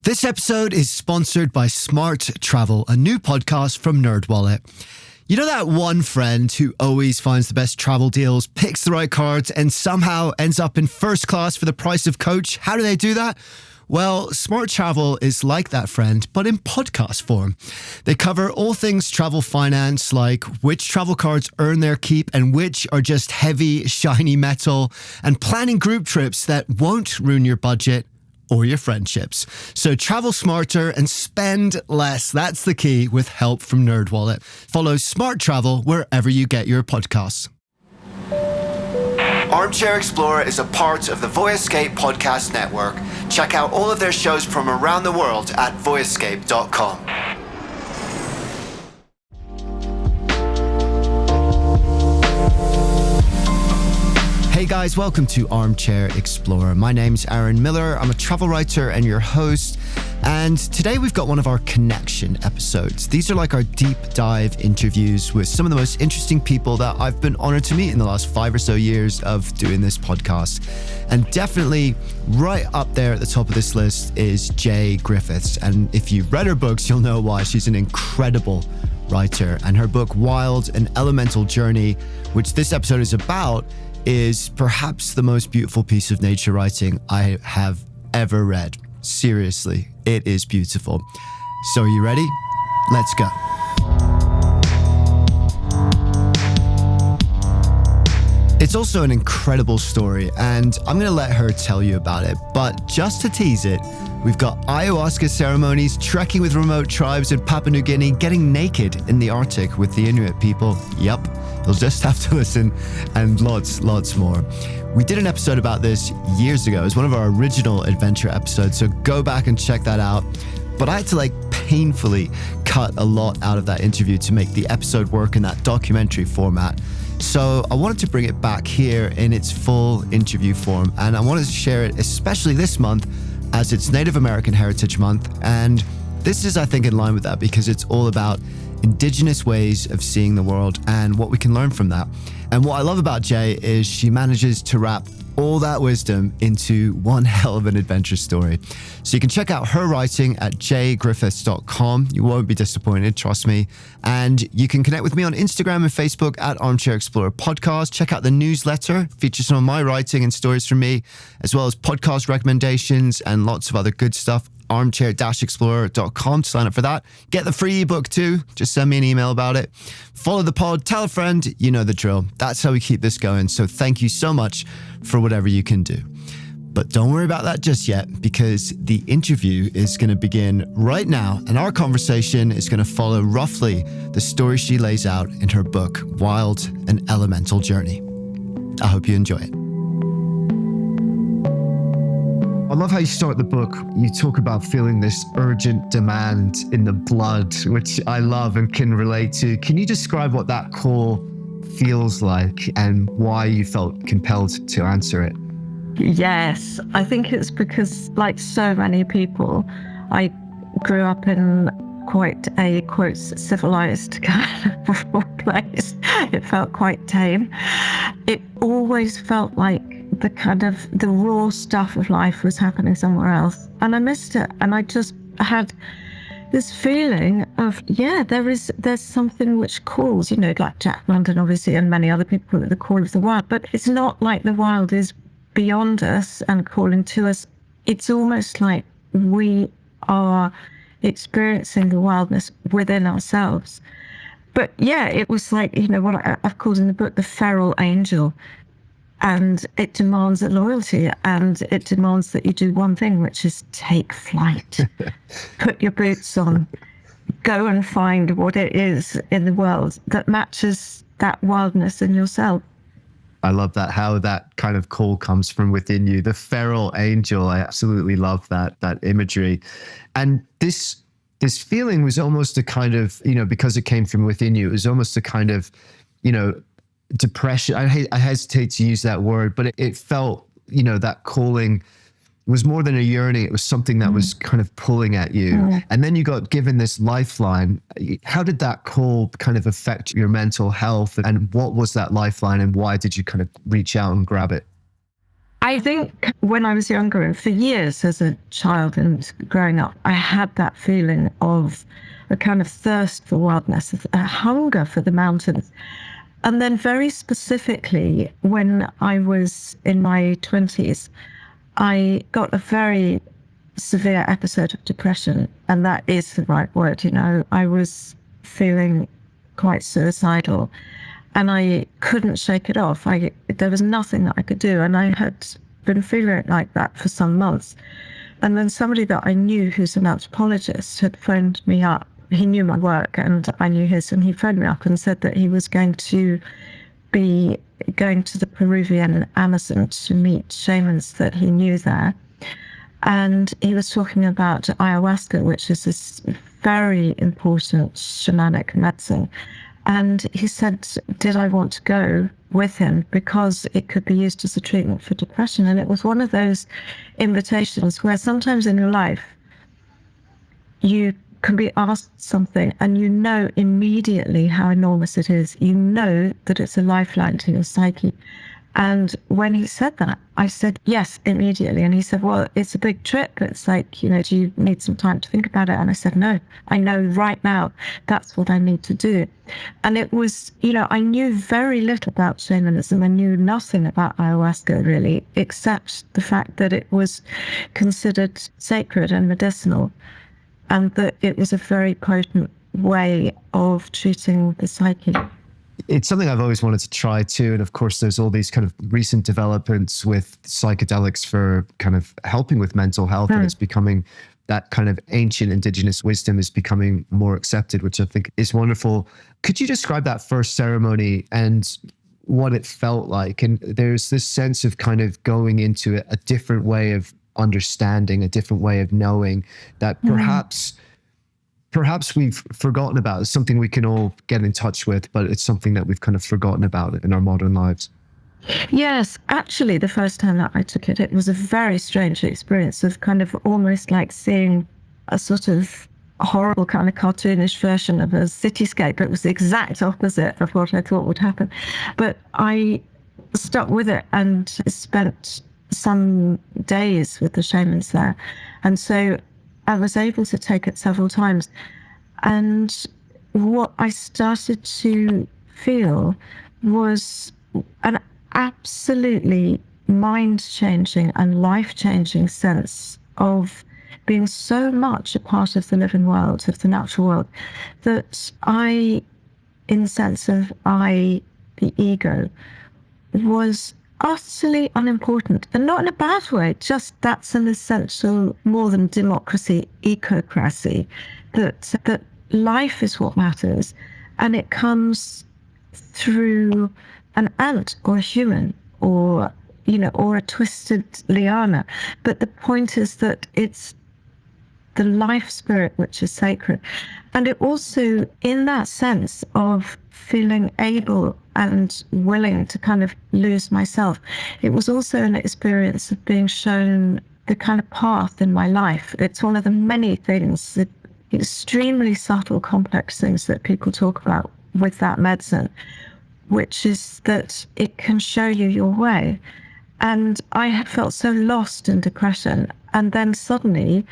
This episode is sponsored by Smart Travel, a new podcast from NerdWallet. You know that one friend who always finds the best travel deals, picks the right cards, and somehow ends up in first class for the price of coach? How do they do that? Well, Smart Travel is like that friend, but in podcast form. They cover all things travel finance, like which travel cards earn their keep and which are just heavy, shiny metal, and planning group trips that won't ruin your budget or your friendships. So travel smarter and spend less. That's the key with help from NerdWallet. Follow Smart Travel wherever you get your podcasts. Armchair-Explorer is a part of the Voyescape podcast network. Check out all of their shows from around the world at voyescape.com. Hey guys, welcome to Armchair Explorer. My name's Aaron Miller. I'm a travel writer and your host. And today we've got one of our connection episodes. These are like our deep dive interviews with some of the most interesting people that I've been honored to meet in the last 5 or so years of doing this podcast. And definitely right up there at the top of this list is Jay Griffiths. And if you've read her books, you'll know why. She's an incredible writer. And her book, Wild, An Elemental Journey, which this episode is about, is perhaps the most beautiful piece of nature writing I have ever read. Seriously, it is beautiful. So are you ready? Let's go. It's also an incredible story, and I'm going to let her tell you about it. But just to tease it, we've got ayahuasca ceremonies, trekking with remote tribes in Papua New Guinea, getting naked in the Arctic with the Inuit people. Yup. You'll just have to listen, and lots more. We did an episode about this years ago. It was one of our original adventure episodes, so go back and check that out. But I had to painfully cut a lot out of that interview to make the episode work in that documentary format. So I wanted to bring it back here in its full interview form, and I wanted to share it especially this month as it's Native American Heritage Month. And this is, I think, in line with that because it's all about indigenous ways of seeing the world and what we can learn from that. And what I love about Jay is she manages to wrap all that wisdom into one hell of an adventure story. So you can check out her writing at jaygriffiths.com. You won't be disappointed, trust me. And you can connect with me on Instagram and Facebook at Armchair Explorer Podcast. Check out the newsletter, features some of my writing and stories from me, as well as podcast recommendations and lots of other good stuff. armchair-explorer.com to sign up for that. Get the free ebook too. Just send me an email about it. Follow the pod, tell a friend, you know the drill. That's how we keep this going. So thank you so much for whatever you can do. But don't worry about that just yet, because the interview is going to begin right now, and our conversation is going to follow roughly the story she lays out in her book, Wild, An Elemental Journey. I hope you enjoy it. I love how you start the book. You talk about feeling this urgent demand in the blood, which I love and can relate to. Can you describe what that call feels like and why you felt compelled to answer it? Yes, I think it's because, like so many people, I grew up in quite a, quote, civilized kind of place. It felt quite tame. It always felt like the raw stuff of life was happening somewhere else. And I missed it. And I just had this feeling of, there's something which calls, like Jack London, obviously, and many other people at the call of the wild. But it's not like the wild is beyond us and calling to us. It's almost like we are experiencing the wildness within ourselves. But it was like, what I've called in the book, the feral angel. And it demands a loyalty, and it demands that you do one thing, which is take flight, put your boots on, go and find what it is in the world that matches that wildness in yourself. I love that, how that kind of call comes from within you. The feral angel, I absolutely love that imagery. And this feeling was almost a kind of, because it came from within you, it was almost a kind of, depression. I hesitate to use that word, but it felt, that calling was more than a yearning. It was something that was kind of pulling at you. And then you got given this lifeline. How did that call kind of affect your mental health? And what was that lifeline, and why did you kind of reach out and grab it? I I think when I was younger, and for years as a child and growing up, I had that feeling of a kind of thirst for wildness, a hunger for the mountains. And then very specifically, when I was in my 20s, I got a very severe episode of depression. And that is the right word, you know. I was feeling quite suicidal and I couldn't shake it off. There was nothing that I could do. And I had been feeling like that for some months. And then somebody that I knew who's an anthropologist had phoned me up. He knew my work and I knew his, and he phoned me up and said that he was going to be going to the Peruvian Amazon to meet shamans that he knew there. And he was talking about ayahuasca, which is this very important shamanic medicine. And he said, did I want to go with him because it could be used as a treatment for depression? And it was one of those invitations where sometimes in your life you can be asked something and you know immediately how enormous it is. You know that it's a lifeline to your psyche. And when he said that, I said yes immediately. And he said, well, it's a big trip. It's like, you know, do you need some time to think about it? And I said, no, I know right now that's what I need to do. And it was, you know, I knew very little about shamanism. I knew nothing about ayahuasca really, except the fact that it was considered sacred and medicinal, and that it was a very potent way of treating the psyche. It's something I've always wanted to try too. And of course, there's all these kind of recent developments with psychedelics for kind of helping with mental health. And it's becoming that kind of ancient indigenous wisdom is becoming more accepted, which I think is wonderful. Could you describe that first ceremony and what it felt like? And there's this sense of kind of going into a different way of understanding, a different way of knowing that perhaps we've forgotten about. It's something we can all get in touch with, but it's something that we've kind of forgotten about in our modern lives. Yes, actually, the first time that I took it, it was a very strange experience of kind of almost like seeing a sort of horrible kind of cartoonish version of a cityscape. It was the exact opposite of what I thought would happen. But I stuck with it and spent some days with the shamans there. And so I was able to take it several times. And what I started to feel was an absolutely mind-changing and life-changing sense of being so much a part of the living world, of the natural world, that I, in the sense of I, the ego, was utterly unimportant, and not in a bad way, just that's an essential, more than democracy, ecocracy, that life is what matters, and it comes through an ant or a human or, you know, or a twisted liana. But the point is that it's the life spirit which is sacred. And it also, in that sense of feeling able and willing to kind of lose myself, it was also an experience of being shown the kind of path in my life. It's one of the many things, the extremely subtle, complex things that people talk about with that medicine, which is that it can show you your way. And I had felt so lost in depression. And then suddenly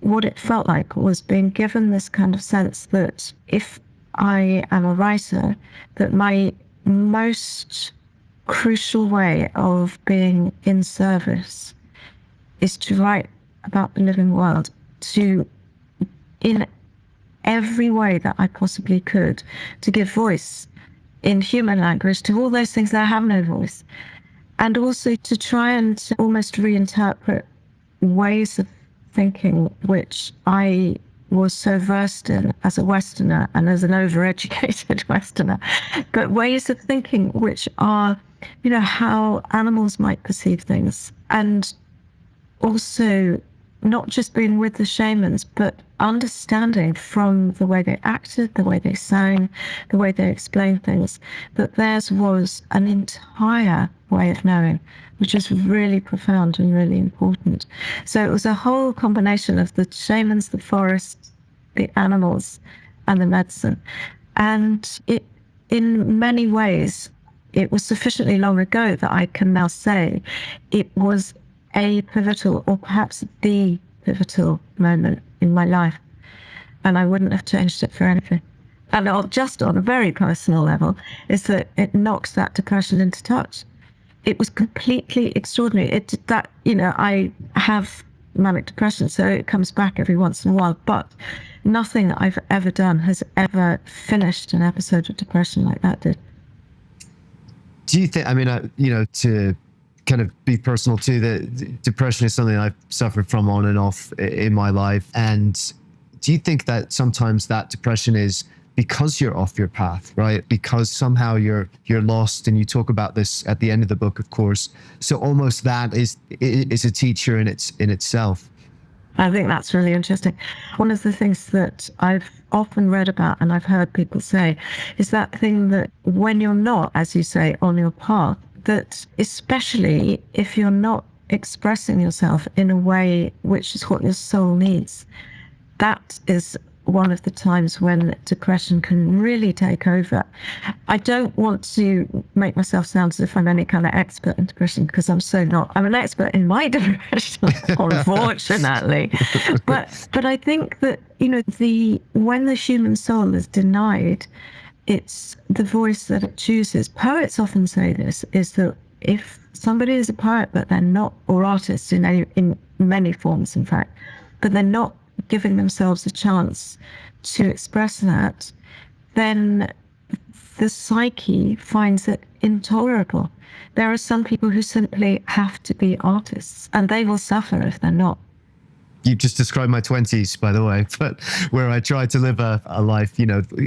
what it felt like was being given this kind of sense that if I am a writer, that my most crucial way of being in service is to write about the living world, to, in every way that I possibly could, to give voice in human language to all those things that have no voice, and also to try and almost reinterpret ways of thinking which I was so versed in as a Westerner and as an overeducated Westerner, but ways of thinking which are, you know, how animals might perceive things, and also not just being with the shamans, but understanding from the way they acted, the way they sang, the way they explained things, that theirs was an entire way of knowing, which is really profound and really important. So it was a whole combination of the shamans, the forest, the animals, and the medicine. And it, in many ways, it was sufficiently long ago that I can now say it was a pivotal, or perhaps the pivotal moment in my life. And I wouldn't have changed it for anything. And just on a very personal level, is that it knocks that depression into touch. It was completely extraordinary. I have manic depression, so it comes back every once in a while, but nothing that I've ever done has ever finished an episode of depression like that did. Do you think, to kind of be personal too, that depression is something I've suffered from on and off in my life. And do you think that sometimes that depression is because you're off your path, right? Because somehow you're lost, and you talk about this at the end of the book, of course. So almost that is a teacher in itself. I think that's really interesting. One of the things that I've often read about and I've heard people say is that thing that when you're not, as you say, on your path, that especially if you're not expressing yourself in a way which is what your soul needs, that is one of the times when depression can really take over. I don't want to make myself sound as if I'm any kind of expert in depression, because I'm so not. I'm an expert in my depression, unfortunately. But I think that, when the human soul is denied, it's the voice that it chooses. Poets often say this, is that if somebody is a poet, but they're not, or artists in many forms, in fact, but they're not giving themselves a chance to express that, then the psyche finds it intolerable. There are some people who simply have to be artists, and they will suffer if they're not. You just described my 20s, by the way, but where I tried to live a life,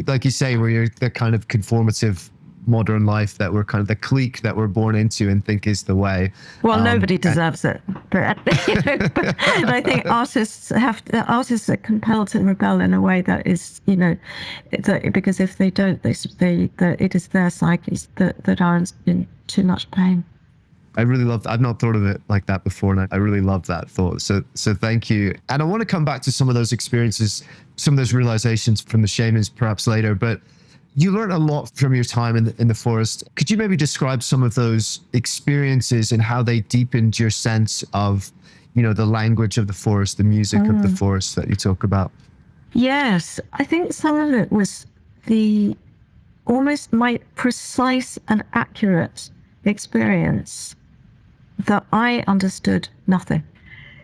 like you say, where you're the kind of conformative modern life that we're kind of the clique that we're born into and think is the way. Well, nobody deserves it, but I think artists are compelled to rebel in a way that is, because if they don't, it is their psyches that are in too much pain. I really love that. I've not thought of it like that before, and I really love that thought. So thank you. And I want to come back to some of those experiences, some of those realizations from the shamans perhaps later, but you learned a lot from your time in the forest. Could you maybe describe some of those experiences and how they deepened your sense of, the language of the forest, the music of the forest that you talk about? Yes, I think some of it was almost my precise and accurate experience that I understood nothing.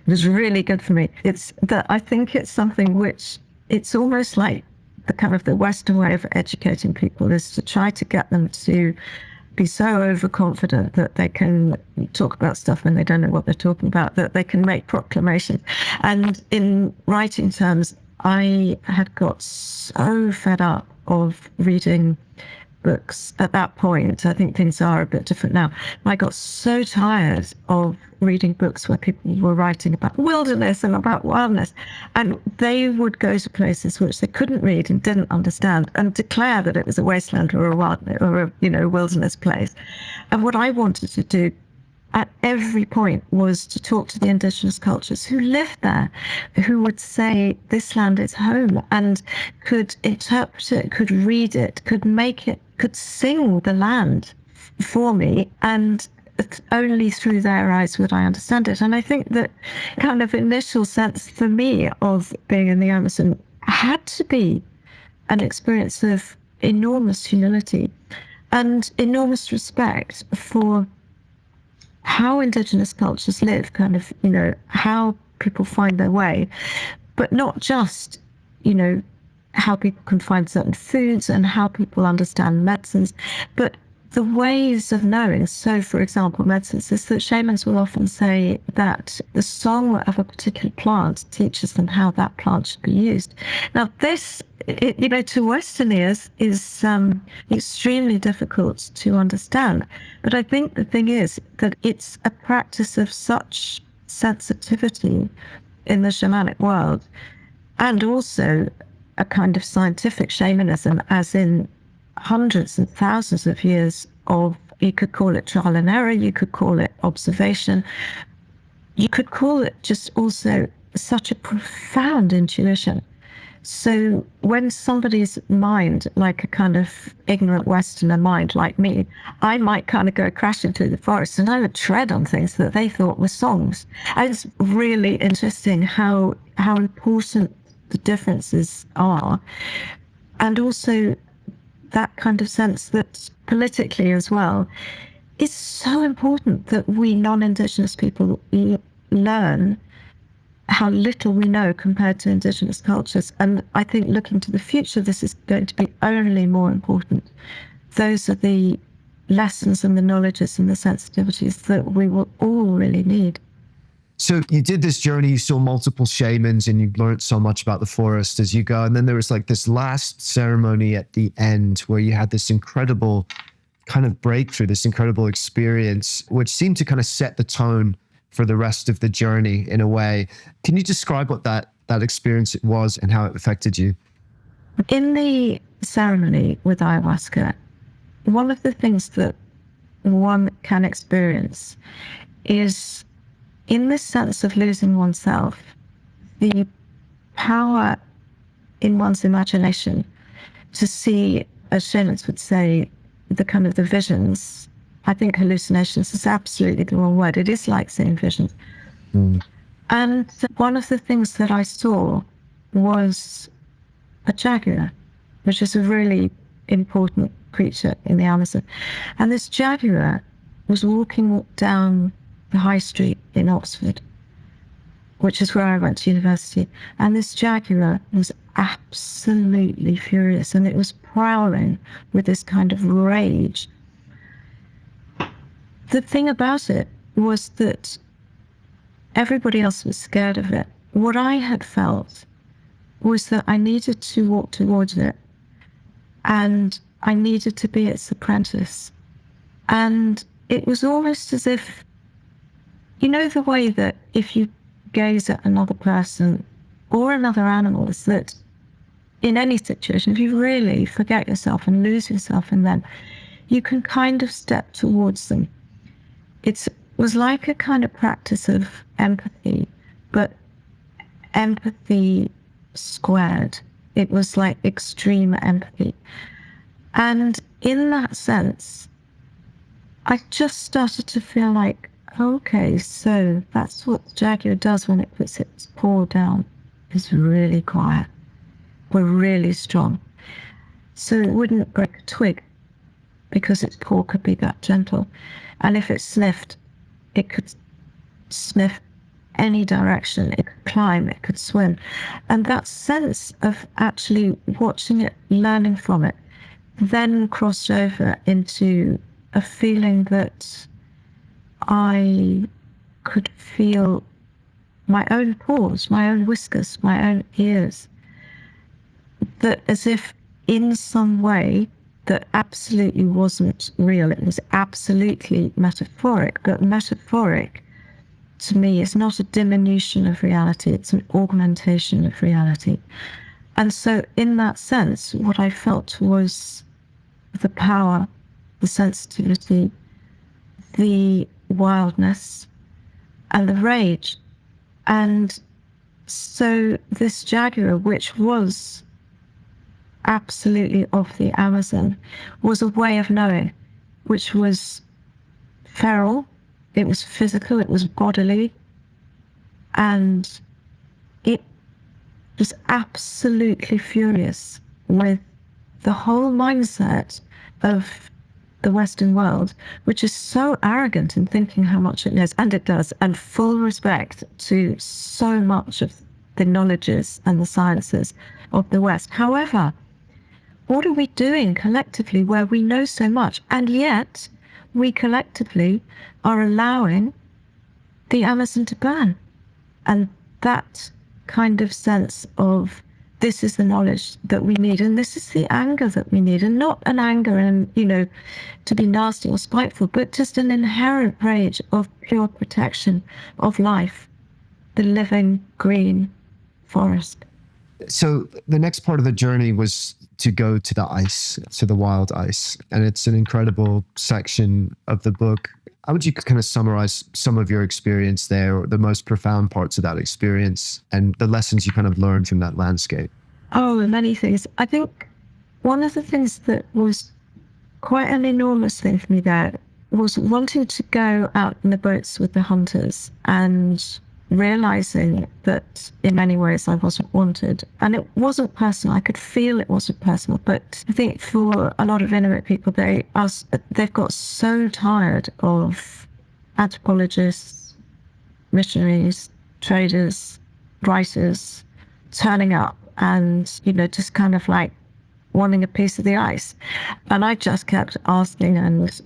It was really good for me. I think it's something which, it's almost like the kind of the Western way of educating people is to try to get them to be so overconfident that they can talk about stuff when they don't know what they're talking about, that they can make proclamations. And in writing terms, I had got so fed up of reading books at that point. I think things are a bit different now. I got so tired of reading books where people were writing about wilderness and about wildness, and they would go to places which they couldn't read and didn't understand and declare that it was a wasteland or a wilderness place. And what I wanted to do at every point was to talk to the indigenous cultures who lived there, who would say this land is home, and could interpret it, could read it, could make it, could sing the land for me, and only through their eyes would I understand it. And I think that kind of initial sense for me of being in the Amazon had to be an experience of enormous humility and enormous respect for how indigenous cultures live, kind of, how people find their way, but not just, how people can find certain foods and how people understand medicines, but the ways of knowing. So, for example, medicines is that shamans will often say that the song of a particular plant teaches them how that plant should be used. Now, this, to Western ears is extremely difficult to understand. But I think the thing is that it's a practice of such sensitivity in the shamanic world, and also a kind of scientific shamanism, as in hundreds and thousands of years of, you could call it trial and error, you could call it observation, you could call it just also such a profound intuition So when somebody's mind, like a kind of ignorant Westerner mind like me, I might kind of go crashing through the forest and I would tread on things that they thought were songs. And it's really interesting how important the differences are. And also that kind of sense that politically as well, it's so important that we non-Indigenous people learn how little we know compared to Indigenous cultures. And I think looking to the future, this is going to be only more important. Those are the lessons and the knowledges and the sensitivities that we will all really need. So you did this journey, you saw multiple shamans and you learned so much about the forest as you go. And then there was like this last ceremony at the end where you had this incredible kind of breakthrough, this incredible experience, which seemed to kind of set the tone for the rest of the journey in a way. Can you describe what that experience was and how it affected you? In the ceremony with ayahuasca, one of the things that one can experience is, in this sense of losing oneself, the power in one's imagination to see, as shamans would say, the kind of the visions. I think hallucinations is absolutely the wrong word. It is like seeing visions. And one of the things that I saw was a jaguar, which is a really important creature in the Amazon. And this jaguar was walking down the high street in Oxford, which is where I went to university. And this jaguar was absolutely furious, and it was prowling with this kind of rage. The thing about it was that everybody else was scared of it. What I had felt was that I needed to walk towards it, and I needed to be its apprentice. And it was almost as if, you know, the way that if you gaze at another person or another animal, is that in any situation, if you really forget yourself and lose yourself in them, you can kind of step towards them. It was like a kind of practice of empathy, but empathy squared. It was like extreme empathy. And in that sense, I just started to feel like, okay, so that's what the jaguar does when it puts its paw down. It's really quiet. We're really strong. So it wouldn't break a twig because its paw could be that gentle. And if it sniffed, it could sniff any direction. It could climb, it could swim. And that sense of actually watching it, learning from it, then crossed over into a feeling that I could feel my own paws, my own whiskers, my own ears. That as if in some way that absolutely wasn't real. It was absolutely metaphoric, but metaphoric to me is not a diminution of reality, it's an augmentation of reality. And so in that sense, what I felt was the power, the sensitivity, the wildness, and the rage. And so this jaguar, which was absolutely of the Amazon, was a way of knowing, which was feral, it was physical, it was bodily, and it was absolutely furious with the whole mindset of the Western world, which is so arrogant in thinking how much it knows, and it does, and full respect to so much of the knowledges and the sciences of the West. However, what are we doing collectively where we know so much, and yet we collectively are allowing the Amazon to burn? And that kind of sense of this is the knowledge that we need, and this is the anger that we need, and not an anger and, you know, to be nasty or spiteful, but just an inherent rage of pure protection of life, the living green forest. So the next part of the journey was to go to the ice, to the wild ice. And it's an incredible section of the book. How would you kind of summarize some of your experience there, or the most profound parts of that experience and the lessons you kind of learned from that landscape? Oh, many things. I think one of the things that was quite an enormous thing for me there was wanting to go out in the boats with the hunters and realizing that in many ways I wasn't wanted. And it wasn't personal. I could feel it wasn't personal. But I think for a lot of Inuit people, they've got so tired of anthropologists, missionaries, traders, writers turning up and, just kind of like wanting a piece of the ice. And I just kept asking and,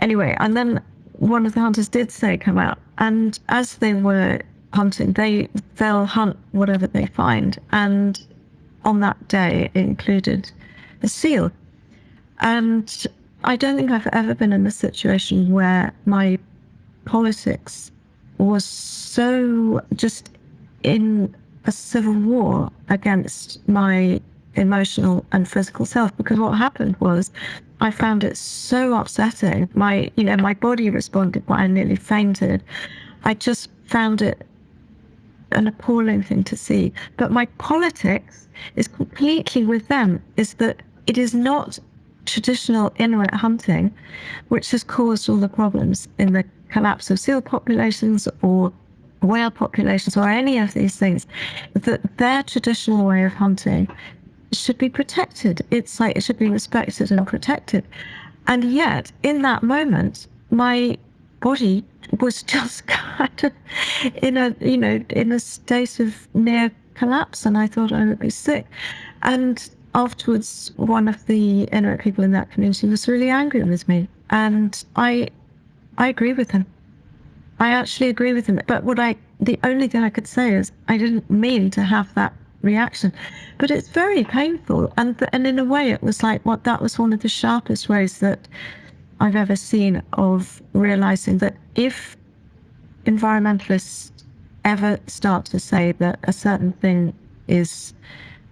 anyway, and then one of the hunters did say, come out. And as they were hunting, they'll hunt whatever they find. And on that day, it included a seal. And I don't think I've ever been in a situation where my politics was so just in a civil war against my emotional and physical self, because what happened was I found it so upsetting. My body responded, but I nearly fainted. I just found it an appalling thing to see. But my politics is completely with them, is that it is not traditional Inuit hunting which has caused all the problems in the collapse of seal populations or whale populations or any of these things. That their traditional way of hunting should be protected. It's like it should be respected and protected. And yet, in that moment, my body was just kind of in a state of near collapse, and I thought I would be sick. And afterwards, one of the Inuit people in that community was really angry with me, and I agree with him. I actually agree with him. But the only thing I could say is I didn't mean to have that reaction, but it's very painful. And in a way, it was like that was one of the sharpest ways that I've ever seen of realizing that if environmentalists ever start to say that a certain thing is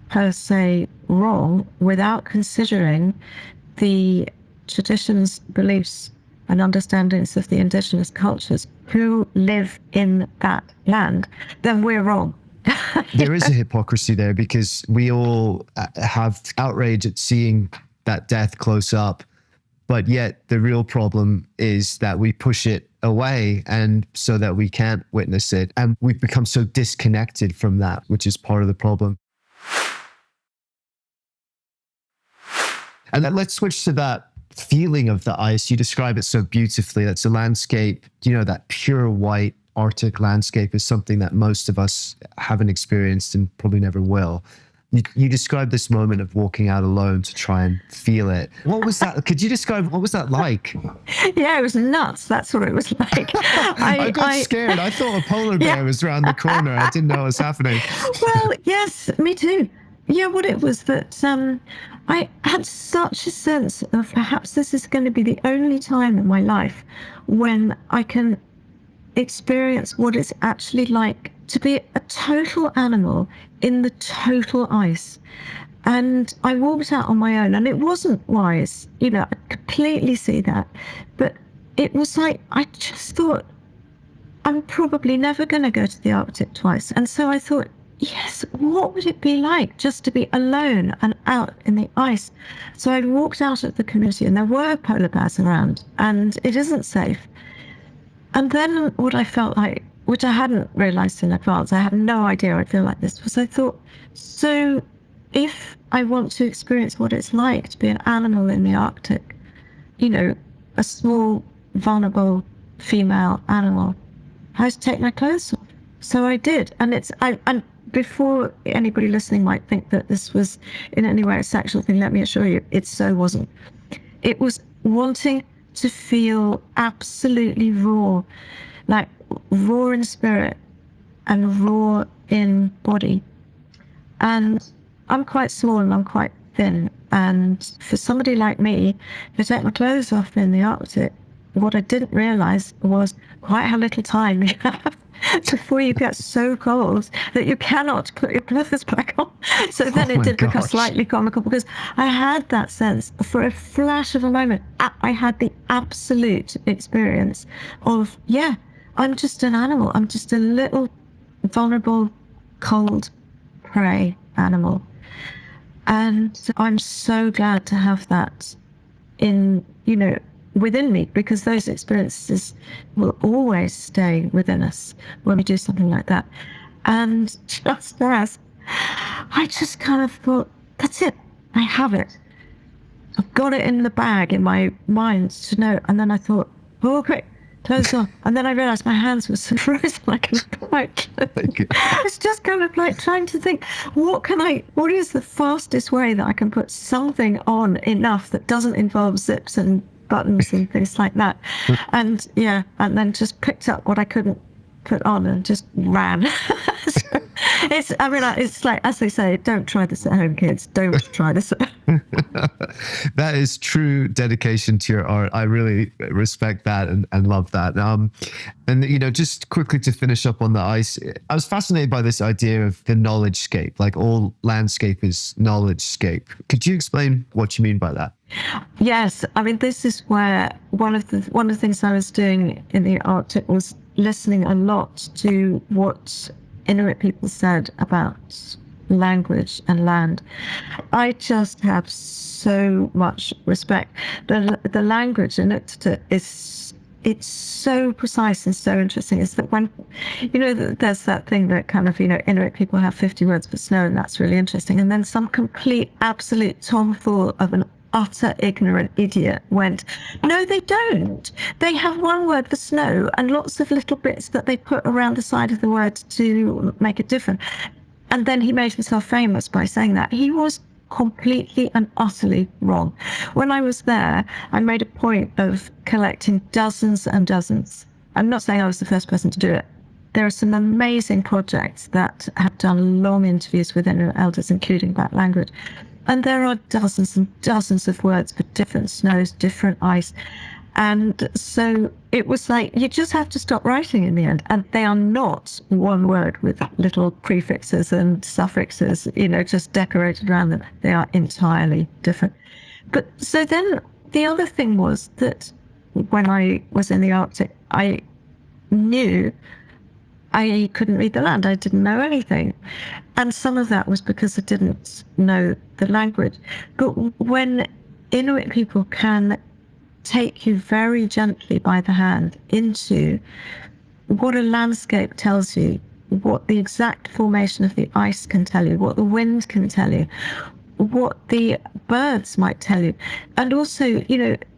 per se wrong without considering the traditions, beliefs, and understandings of the indigenous cultures who live in that land, then we're wrong. There is a hypocrisy there, because we all have outrage at seeing that death close up, but yet the real problem is that we push it away, and so that we can't witness it, and we've become so disconnected from that, which is part of the problem. And then let's switch to that feeling of the ice. You describe it so beautifully. That's a landscape, that pure white Arctic landscape is something that most of us haven't experienced and probably never will. You described this moment of walking out alone to try and feel it. What was that? Could you describe, what was that like? Yeah, it was nuts. That's what it was like. I got scared. I thought a polar bear was around the corner. I didn't know what was happening. Well, yes, me too. Yeah, what it was that I had such a sense of perhaps this is going to be the only time in my life when I can experience what it's actually like to be a total animal in the total ice. And I walked out on my own, and it wasn't wise, I completely see that. But it was like, I just thought, I'm probably never going to go to the Arctic twice. And so I thought, yes, what would it be like just to be alone and out in the ice? So I walked out of the community, and there were polar bears around, and it isn't safe. And then what I felt like, which I hadn't realized in advance, I had no idea I'd feel like this, was I thought, so if I want to experience what it's like to be an animal in the Arctic, a small, vulnerable female animal, I had to take my clothes off. So I did. And before anybody listening might think that this was in any way a sexual thing, let me assure you, it so wasn't. It was wanting to feel absolutely raw, like raw in spirit and raw in body. And I'm quite small and I'm quite thin. And for somebody like me, if I take my clothes off in the Arctic, what I didn't realize was quite how little time you have before you get so cold that you cannot put your clothes back on. So then it did become slightly comical, because I had that sense for a flash of a moment. I had the absolute experience of, I'm just an animal. I'm just a little vulnerable, cold prey animal. And I'm so glad to have that in, within me, because those experiences will always stay within us when we do something like that. And just as I just kind of thought, that's it, I have it. I've got it in the bag in my mind to know. And then I thought, oh, quick, close on. And then I realized my hands were so frozen like a pouch. I was just kind of like trying to think, what is the fastest way that I can put something on enough that doesn't involve zips and buttons and things like that? And then just picked up what I couldn't put on and just ran. So it's like, as they say, don't try this at home, kids. Don't try this at home. That is true dedication to your art. I really respect that and love that. And just quickly to finish up on the ice, I was fascinated by this idea of the knowledge scape, like all landscape is knowledge scape. Could you explain what you mean by that? Yes, I mean, this is where one of the things I was doing in the Arctic was listening a lot to what Inuit people said about language and land. I just have so much respect. The language in it it's so precise and so interesting. Is that when, there's that thing that kind of, Inuit people have 50 words for snow, and that's really interesting. And then some complete, absolute tomfool of an utter ignorant idiot went, no, they don't. They have one word for snow and lots of little bits that they put around the side of the word to make it different. And then he made himself famous by saying that. He was completely and utterly wrong. When I was there, I made a point of collecting dozens and dozens. I'm not saying I was the first person to do it. There are some amazing projects that have done long interviews with Inuit elders, including about language. And there are dozens and dozens of words for different snows, different ice. And so it was like, you just have to stop writing in the end. And they are not one word with little prefixes and suffixes, just decorated around them. They are entirely different. But so then the other thing was that when I was in the Arctic, I knew I couldn't read the land. I didn't know anything. And some of that was because I didn't know the language. But when Inuit people can take you very gently by the hand into what a landscape tells you, what the exact formation of the ice can tell you, what the wind can tell you, what the birds might tell you, and also,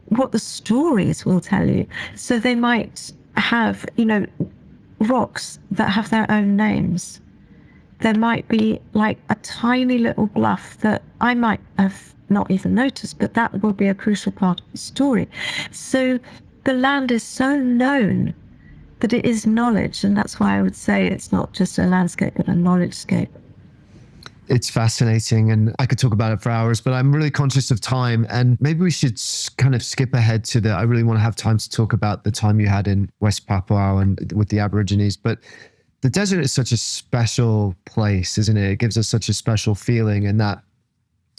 what the stories will tell you. So they might have, rocks that have their own names. There might be like a tiny little bluff that I might have not even noticed, but that will be a crucial part of the story. So the land is so known that it is knowledge, and that's why I would say it's not just a landscape, but a knowledge scape. It's fascinating, and I could talk about it for hours, but I'm really conscious of time, and maybe we should kind of skip ahead to I really want to have time to talk about the time you had in West Papua and with the Aborigines. But the desert is such a special place, isn't it? It gives us such a special feeling, and that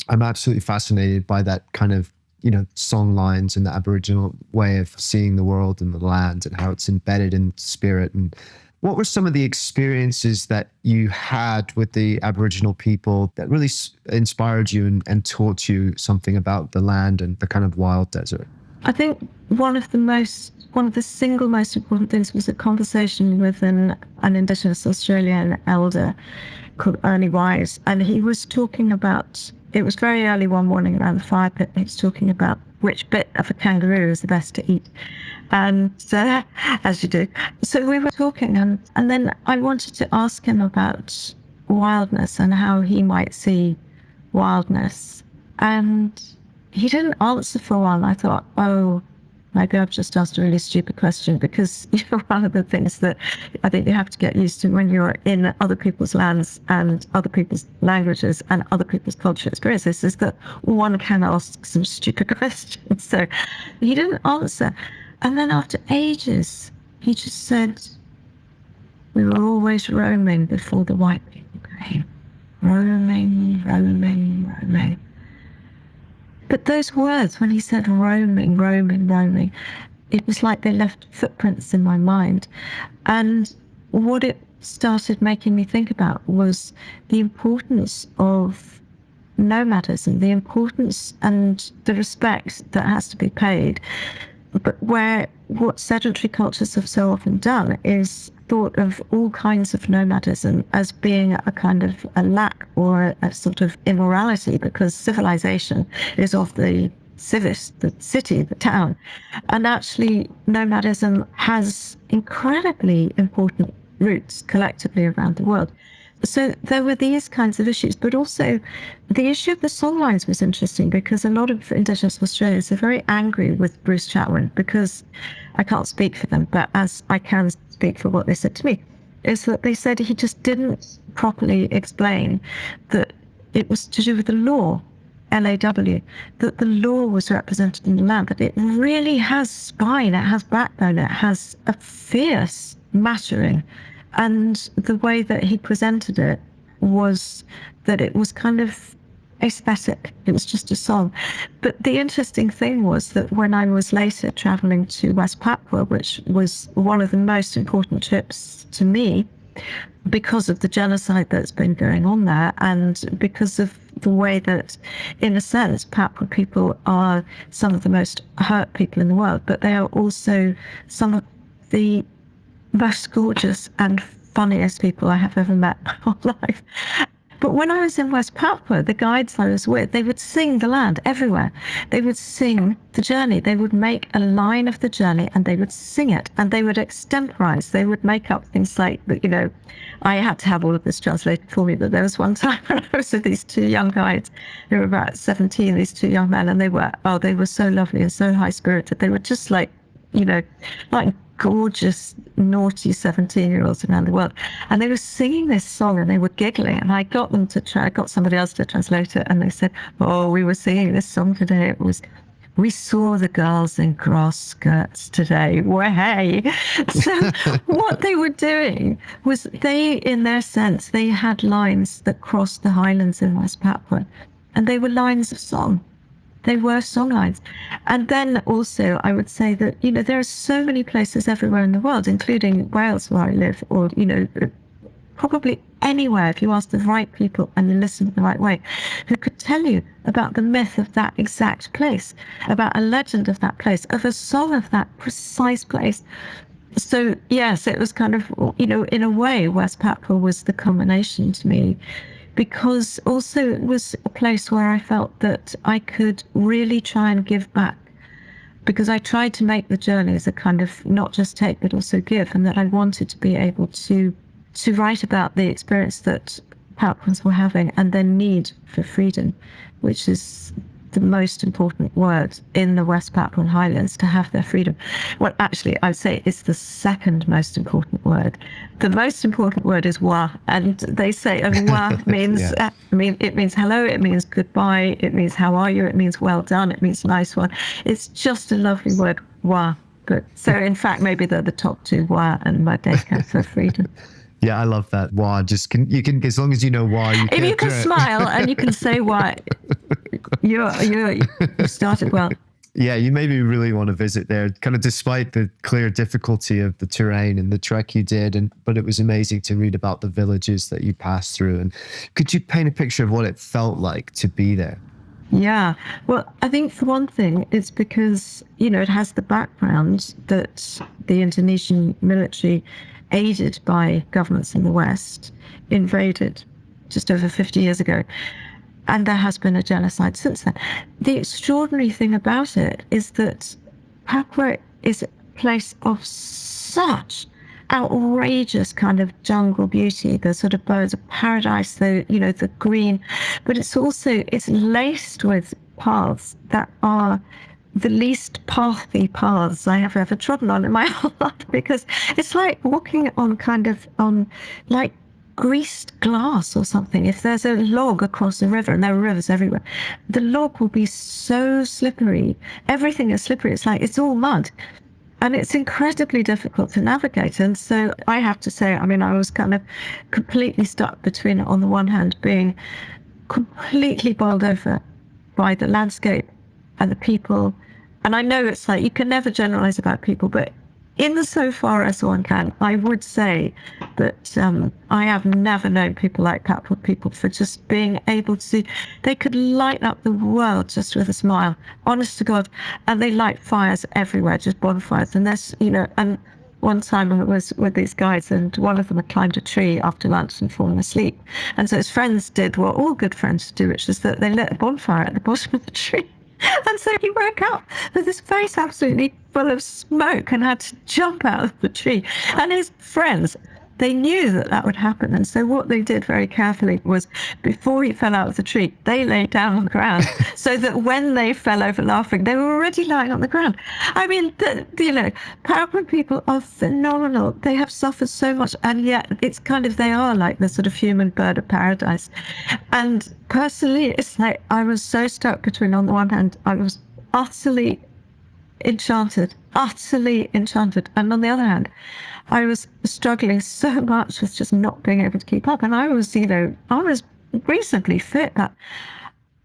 I'm absolutely fascinated by that kind of, song lines and the Aboriginal way of seeing the world and the land and how it's embedded in spirit. And what were some of the experiences that you had with the Aboriginal people that really inspired you and taught you something about the land and the kind of wild desert? I think one of the single most important things was a conversation with an indigenous Australian elder called Ernie Wise. And he was talking about, it was very early one morning around the fire pit, and he was talking about which bit of a kangaroo is the best to eat. And as you do. So we were talking, and then I wanted to ask him about wildness and how he might see wildness. And he didn't answer for a while. And I thought, oh, maybe I've just asked a really stupid question, because one of the things that I think you have to get used to when you're in other people's lands and other people's languages and other people's cultural experiences is that one can ask some stupid questions. So he didn't answer. And then after ages, he just said, we were always roaming before the white people came. Roaming, roaming, roaming. But those words, when he said roaming, roaming, roaming, it was like they left footprints in my mind. And what it started making me think about was the importance of nomadism, the importance and the respect that has to be paid. But where what sedentary cultures have so often done is thought of all kinds of nomadism as being a kind of a lack or a sort of immorality, because civilization is of the civis, the city, the town. And actually, nomadism has incredibly important roots collectively around the world. So there were these kinds of issues, but also the issue of the songlines was interesting, because a lot of Indigenous Australians are very angry with Bruce Chatwin, because I can't speak for them, but as I can speak for what they said to me, is that they said he just didn't properly explain that it was to do with the law, LAW, that the law was represented in the land, that it really has spine, it has backbone, it has a fierce mattering. And the way that he presented it was that it was kind of aesthetic. It was just a song. But the interesting thing was that when I was later traveling to West Papua, which was one of the most important trips to me, because of the genocide that's been going on there, and because of the way that, in a sense, Papua people are some of the most hurt people in the world, but they are also some of the most gorgeous and funniest people I have ever met in my whole life. But when I was in West Papua, the guides I was with, they would sing the land everywhere. They would sing the journey. They would make a line of the journey and they would sing it, and they would extemporize. They would make up things like, I had to have all of this translated for me, but there was one time when I was with these two young guides. They were about 17, these two young men, and they were so lovely and so high spirited. They were just like gorgeous, naughty 17-year-olds around the world. And they were singing this song and they were giggling. And I got somebody else to translate it. And they said, oh, we were singing this song today. It was, we saw the girls in grass skirts today. Way. So what they were doing was in their sense, they had lines that crossed the highlands in West Papua. And they were lines of song. They were songlines. And then also, I would say that, there are so many places everywhere in the world, including Wales, where I live, or, probably anywhere, if you ask the right people and you listen the right way, who could tell you about the myth of that exact place, about a legend of that place, of a song of that precise place. So, yes, it was kind of, in a way, West Papua was the culmination to me, because also it was a place where I felt that I could really try and give back, because I tried to make the journey as a kind of not just take but also give, and that I wanted to be able to write about the experience that Papuans were having and their need for freedom, which is the most important word in the West Papuan Highlands, to have their freedom. Well, actually, I'd say it's the second most important word. The most important word is wa, and they say wa means it means hello, it means goodbye, it means how are you, it means well done, it means nice one. It's just a lovely word, wa. But so in fact, maybe they're the top two, wa and Merdeka, for freedom. Yeah, I love that. Why? You can, as long as you know why. If you can smile and you can say why, you started well. Yeah, you made me really want to visit there, kind of despite the clear difficulty of the terrain and the trek you did. But it was amazing to read about the villages that you passed through. And could you paint a picture of what it felt like to be there? Yeah, well, I think for one thing, it's because, it has the background that the Indonesian military, aided by governments in the West, invaded just over 50 years ago. And there has been a genocide since then. The extraordinary thing about it is that Papua is a place of such outrageous kind of jungle beauty, the sort of birds of paradise, the green, but it's laced with paths that are the least pathy paths I have ever trodden on in my whole life, because it's like walking on like greased glass or something. If there's a log across a river, and there are rivers everywhere, the log will be so slippery. Everything is slippery. It's like it's all mud. And it's incredibly difficult to navigate. And so I have to say, I was kind of completely stuck between, on the one hand, being completely bowled over by the landscape and the people. And I know it's like, you can never generalize about people, but insofar as one can, I would say that I have never known people like Papua people for just being able to, they could light up the world just with a smile, honest to God. And they light fires everywhere, just bonfires. And there's, and one time I was with these guys and one of them had climbed a tree after lunch and fallen asleep. And so his friends did what all good friends do, which is that they lit a bonfire at the bottom of the tree. And so he woke up with his face absolutely full of smoke and had to jump out of the tree. And his friends, they knew that that would happen. And so what they did very carefully was, before he fell out of the tree, they lay down on the ground so that when they fell over laughing, they were already lying on the ground. I mean, Papuan people are phenomenal. They have suffered so much, and yet it's kind of, they are like the sort of human bird of paradise. And personally, it's like I was so stuck between, on the one hand, I was utterly enchanted. And on the other hand, I was struggling so much with just not being able to keep up. And I was reasonably fit. But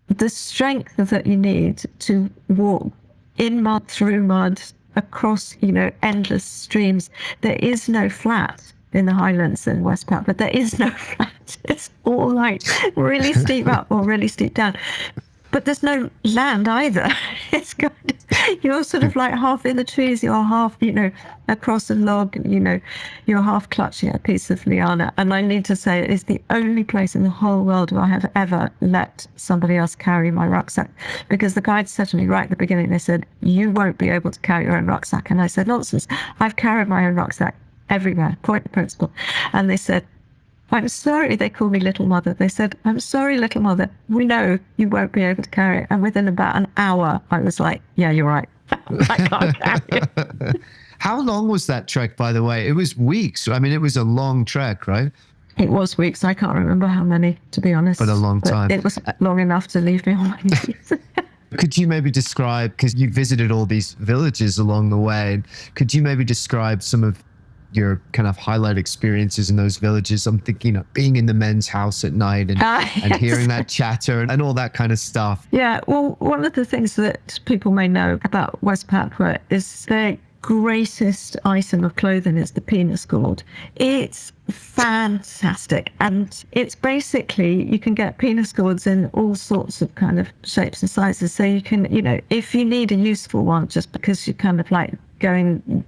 the strength that you need to walk in mud, through mud, across, endless streams. There is no flat in the highlands in West Papua. There is no flat. It's all like really steep up or really steep down. But there's no land either. It's kind of, you're sort of like half in the trees, you're half, across a log, you're half clutching a piece of liana. And I need to say, it's the only place in the whole world where I have ever let somebody else carry my rucksack. Because the guides said to me right at the beginning, they said, you won't be able to carry your own rucksack. And I said, nonsense, I've carried my own rucksack everywhere, point of principle. And they said, I'm sorry, they called me Little Mother. They said, I'm sorry, Little Mother, we know you won't be able to carry it. And within about an hour, I was like, yeah, you're right. I can't carry it. How long was that trek, by the way? It was weeks. I mean, it was a long trek, right? It was weeks. I can't remember how many, to be honest. But a long time. It was long enough to leave me on my knees. Could you maybe describe, because you visited all these villages along the way, could you maybe describe some of your kind of highlight experiences in those villages? I'm thinking of being in the men's house at night and Yes. hearing that chatter and all that kind of stuff. Yeah, well, one of the things that people may know about West Papua is their greatest item of clothing is the penis gourd. It's fantastic. And it's basically, you can get penis gourds in all sorts of kind of shapes and sizes. So you can, if you need a useful one, just because you're kind of like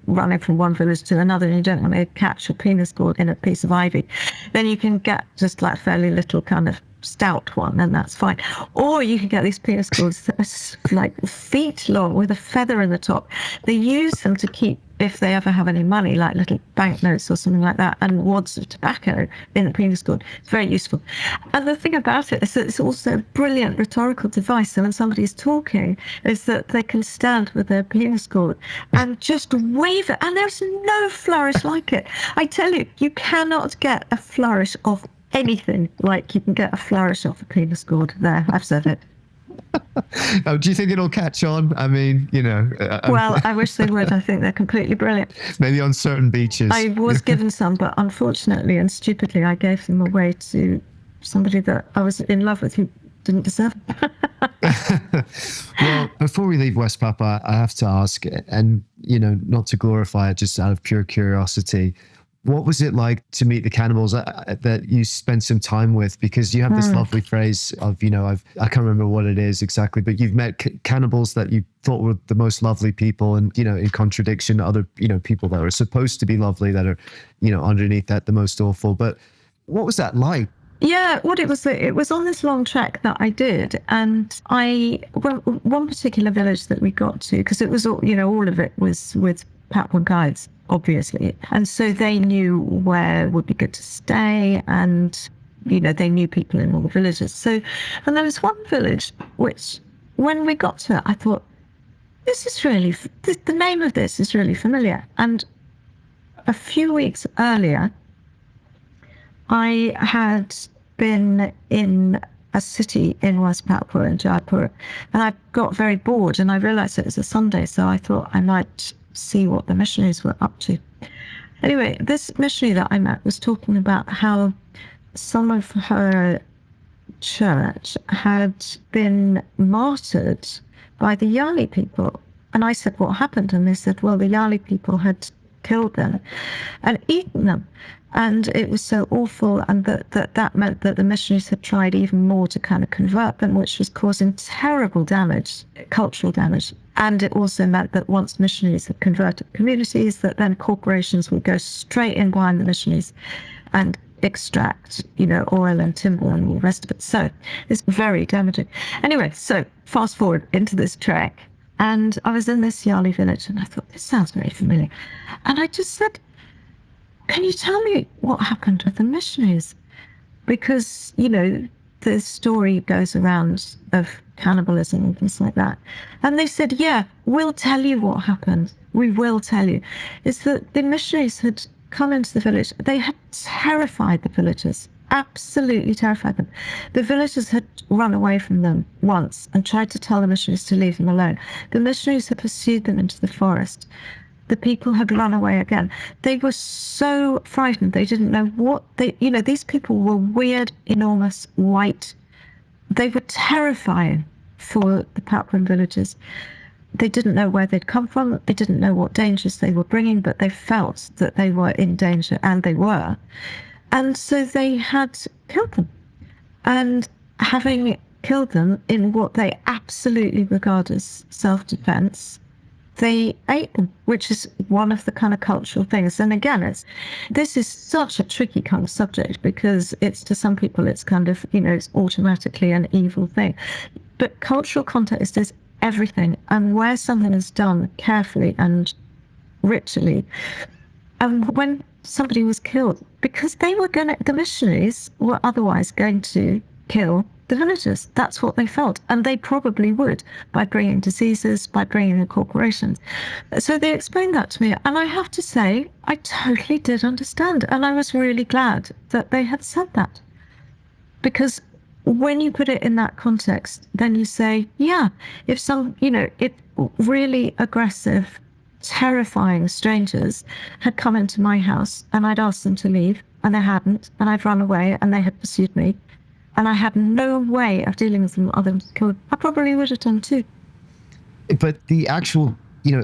running from one village to another and you don't want to catch a penis gourd in a piece of ivy, then you can get just like fairly little kind of stout one, and that's fine. Or you can get these penis gourds that are like feet long with a feather in the top. They use them to keep, if they ever have any money, like little banknotes or something like that, and wads of tobacco in the penis gourd. It's very useful. And the thing about it is that it's also a brilliant rhetorical device. So when somebody's talking, is that they can stand with their penis gourd and just wave it. And there's no flourish like it. I tell you, you cannot get a flourish of anything like you can get a flourish off a penis gourd. There, I've said it. Oh, do you think it'll catch on? I mean, well, I wish they would. I think they're completely brilliant. Maybe on certain beaches. I was given some, but unfortunately and stupidly, I gave them away to somebody that I was in love with who didn't deserve it. Well, before we leave West Papua, I have to ask, and not to glorify it, just out of pure curiosity, what was it like to meet the cannibals that you spent some time with? Because you have this lovely phrase of, I can't remember what it is exactly, but you've met cannibals that you thought were the most lovely people, and, in contradiction to other, people that are supposed to be lovely that are, underneath that, the most awful. But what was that like? Yeah, it was on this long trek that I did, and one particular village that we got to, because it was all of it was with Papuan guides, obviously, and so they knew where would be good to stay, and they knew people in all the villages. So, and there was one village which, when we got to it, I thought, the name of this is really familiar. And a few weeks earlier, I had been in a city in West Papua, in Jaipur, and I got very bored, and I realized it was a Sunday, so I thought I might see what the missionaries were up to. Anyway, this missionary that I met was talking about how some of her church had been martyred by the Yali people. And I said, what happened? And they said, well, the Yali people had killed them and eaten them. And it was so awful, and that meant that the missionaries had tried even more to kind of convert them, which was causing terrible damage, cultural damage. And it also meant that once missionaries had converted communities, that then corporations would go straight in behind the missionaries and extract, oil and timber and all the rest of it. So it's very damaging. Anyway, so fast forward into this trek, and I was in this Yali village, and I thought, this sounds very familiar. And I just said, can you tell me what happened with the missionaries? Because, the story goes around of cannibalism and things like that. And they said, yeah, we'll tell you what happened. We will tell you. It's that the missionaries had come into the village. They had terrified the villagers, absolutely terrified them. The villagers had run away from them once and tried to tell the missionaries to leave them alone. The missionaries had pursued them into the forest. The people had run away again. They were so frightened. They didn't know what these people were weird, enormous, white. They were terrifying for the Papuan villagers. They didn't know where they'd come from. They didn't know what dangers they were bringing, but they felt that they were in danger, and they were. And so they had killed them. And having killed them in what they absolutely regard as self-defense, they ate them, which is one of the kind of cultural things. And again, this is such a tricky kind of subject, because it's, to some people, it's kind of, it's automatically an evil thing. But cultural context is everything. And where something is done carefully and ritually, and when somebody was killed, because the missionaries were otherwise going to kill the villagers. That's what they felt. And they probably would, by bringing diseases, by bringing the corporations. So they explained that to me. And I have to say, I totally did understand. And I was really glad that they had said that. Because when you put it in that context, then you say, yeah, if if really aggressive, terrifying strangers had come into my house and I'd asked them to leave and they hadn't, and I'd run away and they had pursued me, and I had no way of dealing with them other than to kill them, I probably would have done too. But the actual,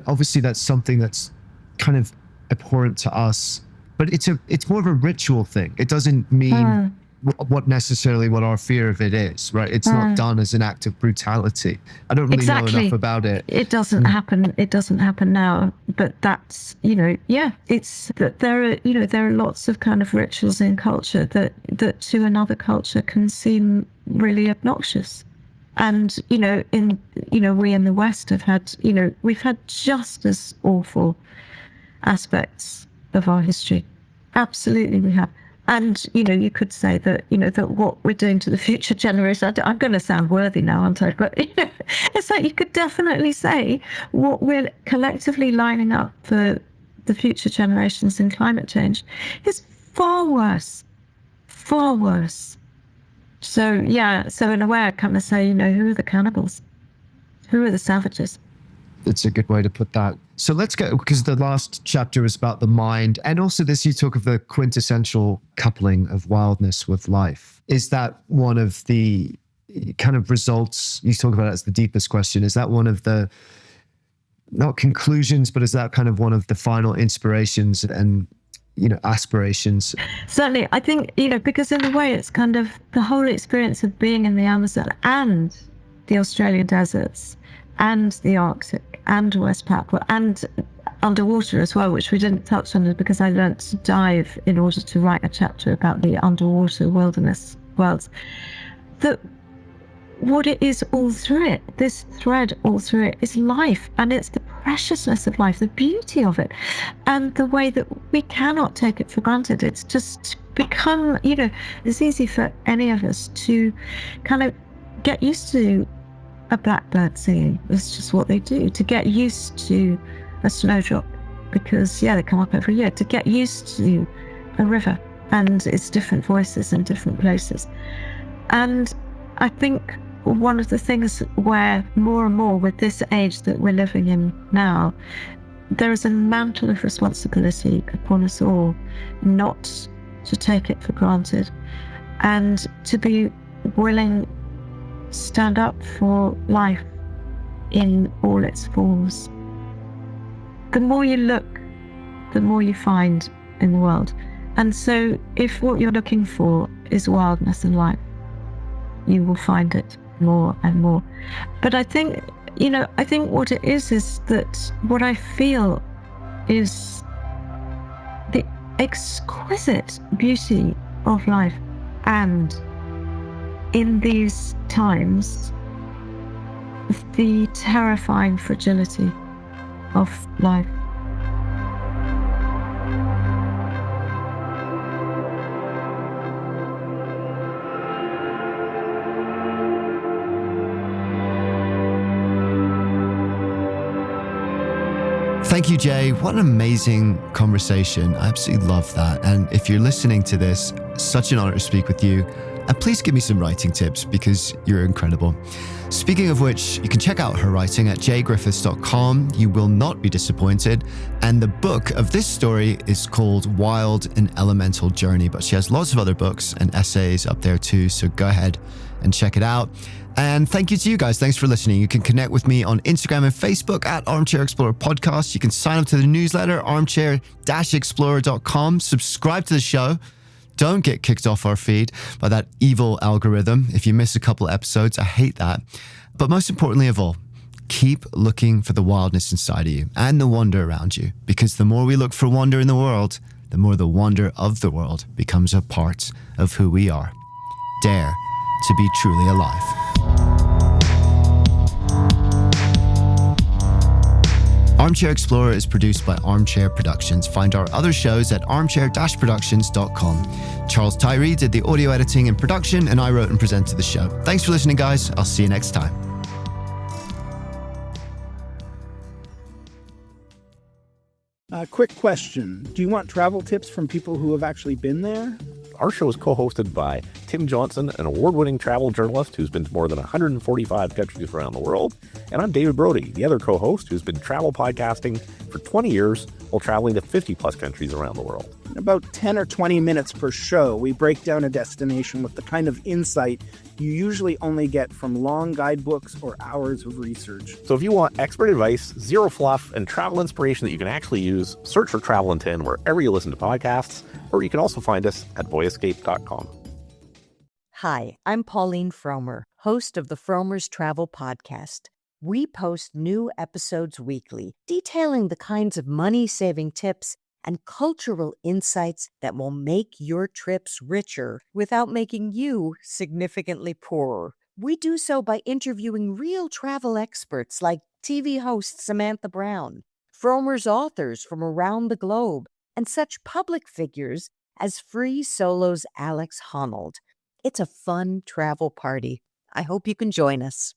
obviously that's something that's kind of abhorrent to us, but it's more of a ritual thing. It doesn't mean what our fear of it is, right? It's not done as an act of brutality. I don't really know enough about it. It doesn't happen. It doesn't happen now. But that's, it's that there are lots of kind of rituals in culture that to another culture can seem really obnoxious. And, we in the West have had, we've had just as awful aspects of our history. Absolutely, we have. And, you could say that, that what we're doing to the future generation, I'm going to sound worthy now, aren't I? But, it's like you could definitely say what we're collectively lining up for the future generations in climate change is far worse, far worse. So, yeah, so in a way I kind of say, who are the cannibals? Who are the savages? It's a good way to put that. So let's go, because the last chapter is about the mind, and also this, you talk of the quintessential coupling of wildness with life. Is that one of the kind of results, you talk about it as the deepest question, is that one of the, not conclusions, but is that kind of one of the final inspirations and, aspirations? Certainly, I think, because in a way it's kind of the whole experience of being in the Amazon and the Australian deserts and the Arctic and West Papua and underwater as well, which we didn't touch on because I learnt to dive in order to write a chapter about the underwater wilderness worlds. That what it is all through it, this thread all through it, is life, and it's the preciousness of life, the beauty of it, and the way that we cannot take it for granted. It's just become, it's easy for any of us to kind of get used to a blackbird singing. It's just what they do. To get used to a snowdrop, because they come up every year. To get used to a river and its different voices in different places. And I think one of the things where more and more with this age that we're living in now, there is a mantle of responsibility upon us all not to take it for granted, and to be willing stand up for life in all its forms. The more you look the more you find in the world. And so if what you're looking for is wildness and life, you will find it more and more. But I think what it is that what I feel is the exquisite beauty of life, and in these times, the terrifying fragility of life. Thank you, Jay. What an amazing conversation. I absolutely love that. And if you're listening to this, such an honor to speak with you. And please give me some writing tips because you're incredible. Speaking of which, you can check out her writing at jaygriffiths.com. You will not be disappointed. And the book of this story is called Wild and Elemental Journey, but she has lots of other books and essays up there too. So go ahead and check it out. And thank you to you guys. Thanks for listening. You can connect with me on Instagram and Facebook at Armchair Explorer Podcast. You can sign up to the newsletter, armchair-explorer.com. Subscribe to the show. Don't get kicked off our feed by that evil algorithm. If you miss a couple episodes, I hate that. But most importantly of all, keep looking for the wildness inside of you and the wonder around you. Because the more we look for wonder in the world, the more the wonder of the world becomes a part of who we are. Dare to be truly alive. Armchair Explorer is produced by Armchair Productions. Find our other shows at armchair-productions.com. Charles Tyree did the audio editing and production, and I wrote and presented the show. Thanks for listening, guys. I'll see you next time. Quick question. Do you want travel tips from people who have actually been there? Our show is co-hosted by Tim Johnson, an award-winning travel journalist who's been to more than 145 countries around the world. And I'm David Brody, the other co-host who's been travel podcasting for 20 years while traveling to 50-plus countries around the world. In about 10 or 20 minutes per show, we break down a destination with the kind of insight you usually only get from long guidebooks or hours of research. So if you want expert advice, zero fluff, and travel inspiration that you can actually use, search for Travel in 10 wherever you listen to podcasts, or you can also find us at voyescape.com. Hi, I'm Pauline Fromer, host of the Fromer's Travel Podcast. We post new episodes weekly, detailing the kinds of money-saving tips and cultural insights that will make your trips richer without making you significantly poorer. We do so by interviewing real travel experts like TV host Samantha Brown, Fromer's authors from around the globe, and such public figures as Free Solo's Alex Honnold. It's a fun travel party. I hope you can join us.